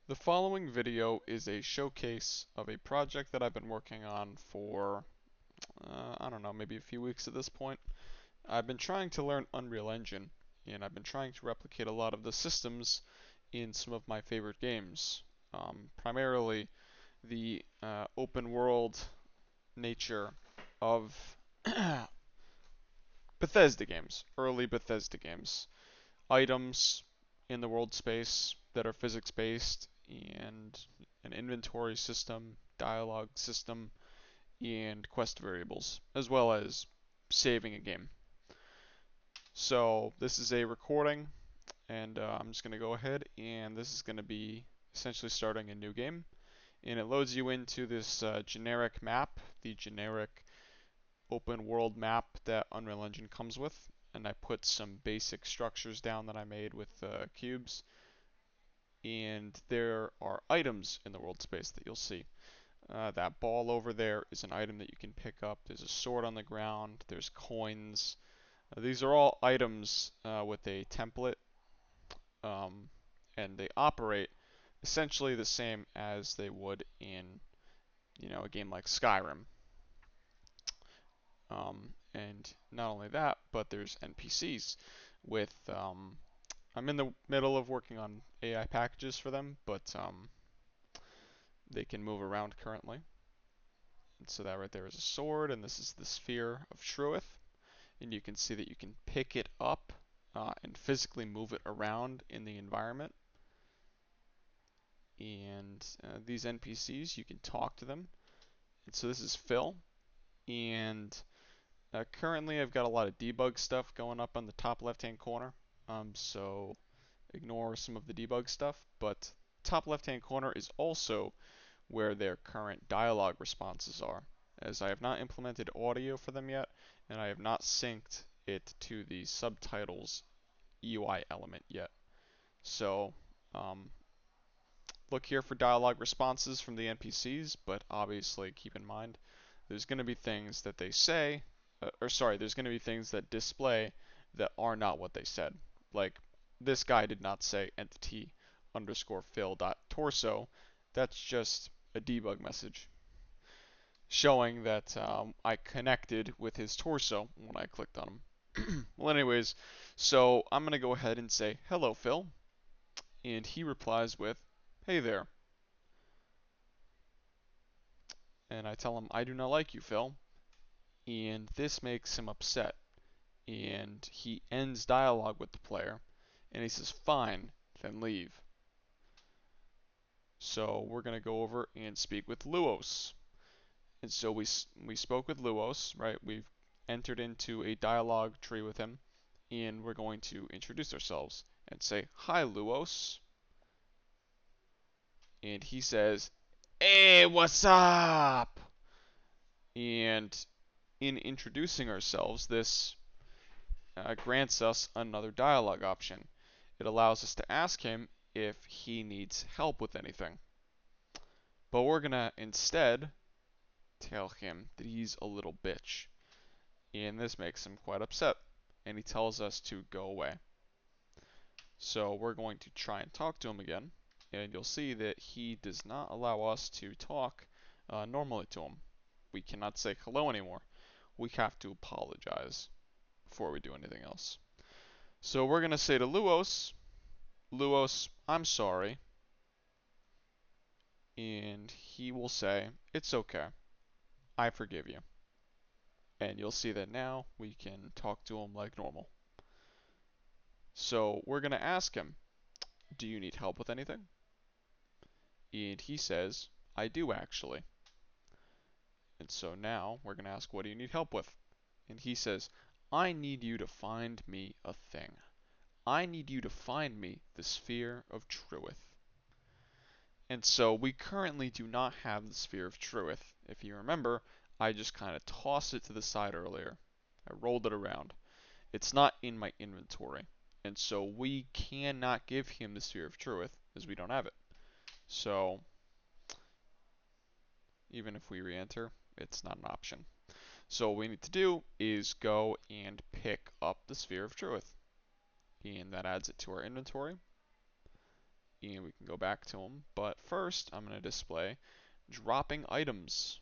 The following video is a showcase of a project that I've been working on for, I don't know, maybe a few weeks at this point. I've been trying to learn Unreal Engine, and I've been trying to replicate a lot of the systems in some of my favorite games. Primarily the open world nature of Bethesda games, early Bethesda games. Items in the world space that are physics based, and an inventory system, dialogue system, and quest variables, as well as saving a game. So this is a recording, and I'm just going to go ahead, and this is going to be essentially starting a new game. And it loads you into this generic map, the generic open world map that Unreal Engine comes with. And I put some basic structures down that I made with cubes. And there are items in the world space that you'll see. That ball over there is an item that you can pick up. There's a sword on the ground. There's coins. These are all items with a template, and they operate essentially the same as they would in, a game like Skyrim. And not only that, but there's NPCs with. I'm in the middle of working on AI packages for them, but they can move around currently. And so that right there is a sword, and this is the sphere of Truth. And you can see that you can pick it up and physically move it around in the environment. And these NPCs, you can talk to them. And so this is Phil, and currently I've got a lot of debug stuff going up on the top left-hand corner. So ignore some of the debug stuff, but top left-hand corner is also where their current dialogue responses are, as I have not implemented audio for them yet, and I have not synced it to the subtitles UI element yet. So look here for dialogue responses from the NPCs, but obviously keep in mind there's going to be things that they say, there's going to be things that display that are not what they said. Like, this guy did not say entity underscore fill dot torso. That's just a debug message showing that I connected with his torso when I clicked on him. Well, anyways, so I'm going to go ahead and say, hello, Phil. And he replies with, hey there. And I tell him, I do not like you, Phil. And this makes him upset. And he ends dialogue with the player. And he says, fine, then leave. So we're going to go over and speak with Luos. And so we spoke with Luos, right? We've entered into a dialogue tree with him, and we're going to introduce ourselves and say, hi, Luos. And he says, hey, what's up? And in introducing ourselves, this grants us another dialogue option. It allows us to ask him if he needs help with anything. But we're going to instead tell him that he's a little bitch. And this makes him quite upset. And he tells us to go away. So we're going to try and talk to him again. And you'll see that he does not allow us to talk normally to him. We cannot say hello anymore. We have to apologize before we do anything else. So we're going to say to Luos, Luos, I'm sorry. And he will say, it's okay. I forgive you. And you'll see that now we can talk to him like normal. So we're going to ask him, do you need help with anything? And he says, I do actually. And so now we're going to ask, what do you need help with? And he says, I need you to find me a thing. I need you to find me the sphere of Truth. And so we currently do not have the sphere of Truth. If you remember, I just kind of tossed it to the side earlier. I rolled it around. It's not in my inventory. And so we cannot give him the sphere of Truth as we don't have it. So even if we re-enter, it's not an option. So what we need to do is go and pick up the sphere of Truth. And that adds it to our inventory. and we can go back to them. But first, I'm going to display dropping items,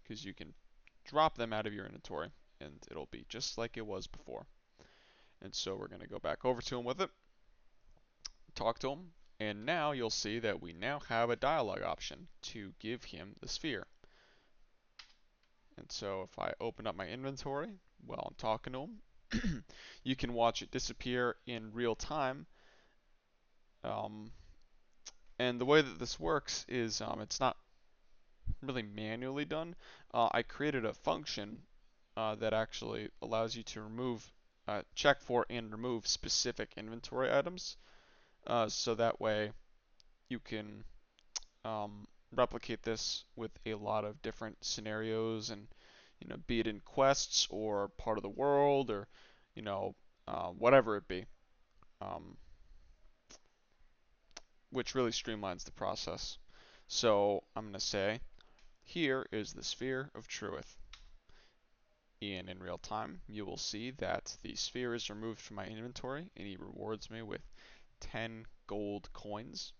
because you can drop them out of your inventory, and it'll be just like it was before. And so we're going to go back over to them with it, talk to him, and now you'll see that we now have a dialog option to give him the sphere. And so if I open up my inventory while I'm talking to him, you can watch it disappear in real time. And the way that this works is it's not really manually done. I created a function that actually allows you to check for and remove specific inventory items. So that way you can replicate this with a lot of different scenarios, and be it in quests or part of the world, or whatever it be, um, which really streamlines the process. So I'm going to say, here is the sphere of truth. And in real time, you will see that the sphere is removed from my inventory, and he rewards me with 10 gold coins.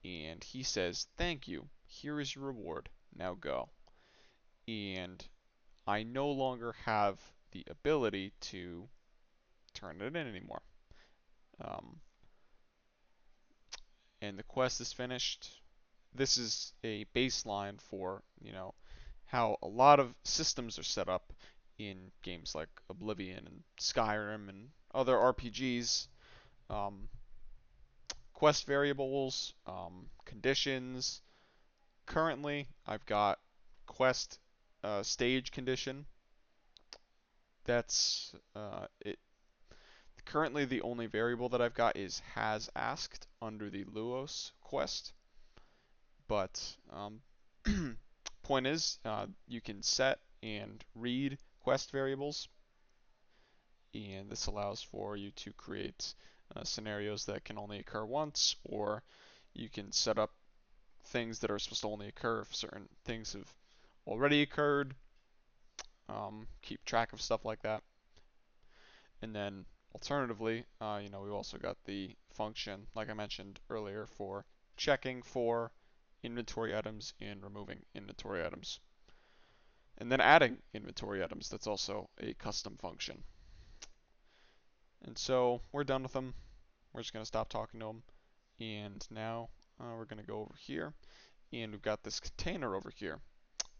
And he says, "Thank you. Here is your reward. Now go." And I no longer have the ability to turn it in anymore. Um, and the quest is finished. This is a baseline for, how a lot of systems are set up in games like Oblivion and Skyrim and other RPGs. Um, Quest variables, conditions. Currently, I've got quest stage condition. That's it. Currently, the only variable that I've got is has asked under the Luos quest. But point is, you can set and read quest variables, and this allows for you to create scenarios that can only occur once, or you can set up things that are supposed to only occur if certain things have already occurred. Keep track of stuff like that. And then alternatively, we've also got the function, like I mentioned earlier, for checking for inventory items and removing inventory items. And then adding inventory items, that's also a custom function. And so we're done with them. We're just going to stop talking to them. And now we're going to go over here. And we've got this container over here.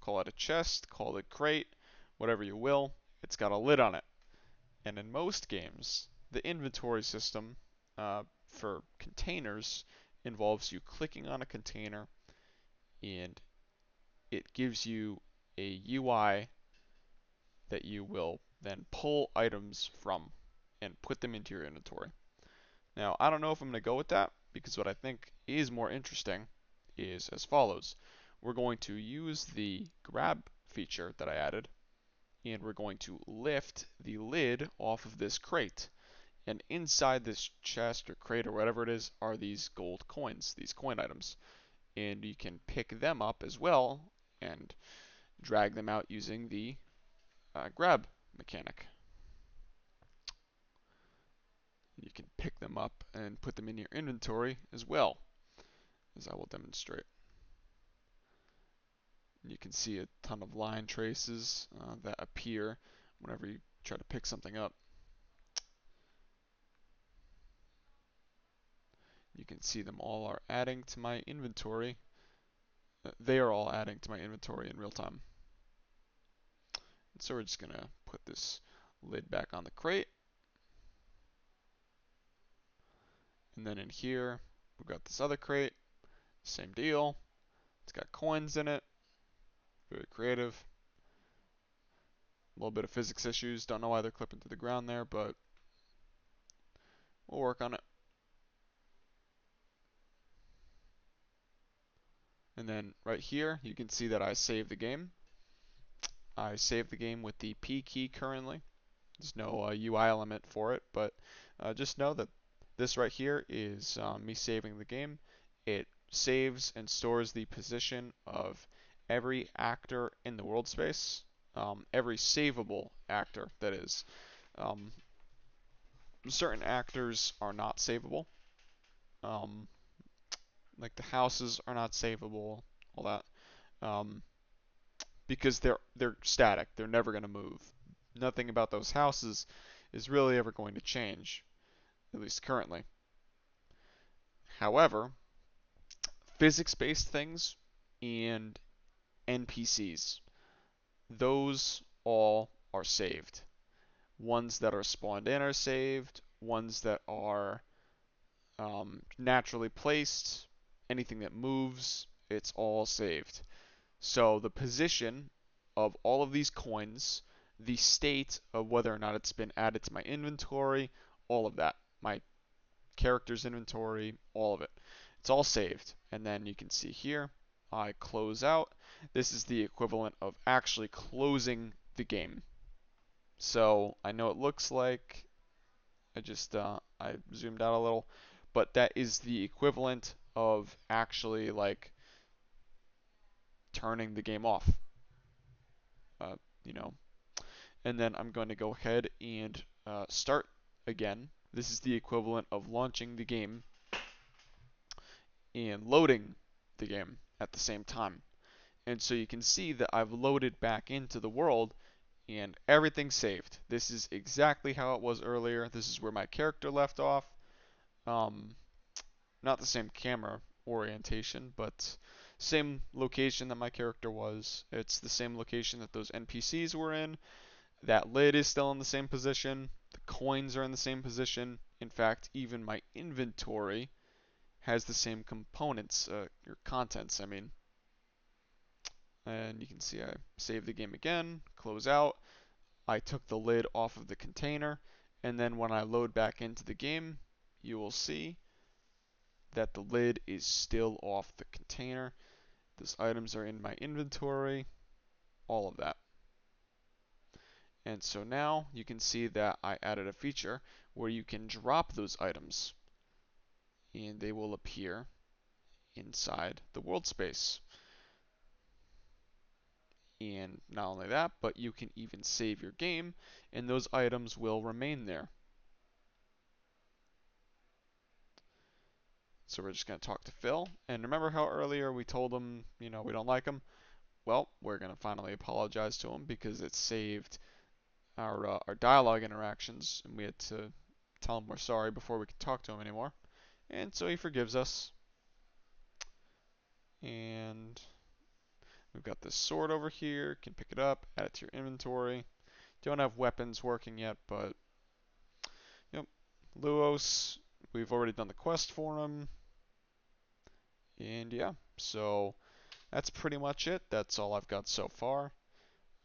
Call it a chest, call it crate, whatever you will. It's got a lid on it. And in most games, the inventory system for containers involves you clicking on a container, and it gives you a UI that you will then pull items from and put them into your inventory. Now, I don't know if I'm going to go with that, because what I think is more interesting is as follows. We're going to use the grab feature that I added, and we're going to lift the lid off of this crate. And inside this chest or crate or whatever it is are these gold coins, these coin items. And you can pick them up as well and drag them out using the grab mechanic. You can pick them up and put them in your inventory as well, as I will demonstrate. You can see a ton of line traces that appear whenever you try to pick something up. You can see them all are adding to my inventory. They are all adding to my inventory in real time. And so we're just going to put this lid back on the crate. And then in here, we've got this other crate. Same deal. It's got coins in it. Very creative. A little bit of physics issues. Don't know why they're clipping to the ground there, but we'll work on it. And then right here, you can see that I saved the game. I saved the game with the P key currently. There's no UI element for it, but just know that this right here is me saving the game. It saves and stores the position of every actor in the world space, every savable actor, that is. Certain actors are not savable, Um, like the houses are not savable, all that, um, because they're static. They're never going to move. Nothing about those houses is really ever going to change, at least currently. However, physics-based things and NPCs, those all are saved. Ones that are spawned in are saved. Ones that are naturally placed, anything that moves, it's all saved. So the position of all of these coins, the state of whether or not it's been added to my inventory, all of that, my character's inventory, all of it. It's all saved. And then you can see here, I close out. This is the equivalent of actually closing the game. So I know it looks like I zoomed out a little, but that is the equivalent of actually like turning the game off. Uh, you know, and then I'm going to go ahead and start again. This is the equivalent of launching the game and loading the game at the same time. And so you can see that I've loaded back into the world and everything's saved. This is exactly how it was earlier. This is where my character left off. Um, Not the same camera orientation, but same location that my character was. It's the same location that those NPCs were in. That lid is still in the same position. The coins are in the same position. In fact, even my inventory has the same components, or contents, I mean. And you can see I save the game again, close out. I took the lid off of the container, and then when I load back into the game, you will see that the lid is still off the container. Those items are in my inventory, all of that. And so now you can see that I added a feature where you can drop those items and they will appear inside the world space. And not only that, but you can even save your game and those items will remain there. So we're just going to talk to Phil. And remember how earlier we told him, we don't like him? Well, we're going to finally apologize to him because it saved our dialogue interactions, and we had to tell him we're sorry before we could talk to him anymore. And so he forgives us. And we've got this sword over here. Can pick it up, add it to your inventory. Don't have weapons working yet, but yep. Luos, we've already done the quest for him. And yeah, so that's pretty much it. That's all I've got so far.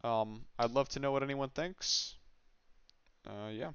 I'd love to know what anyone thinks. Yeah.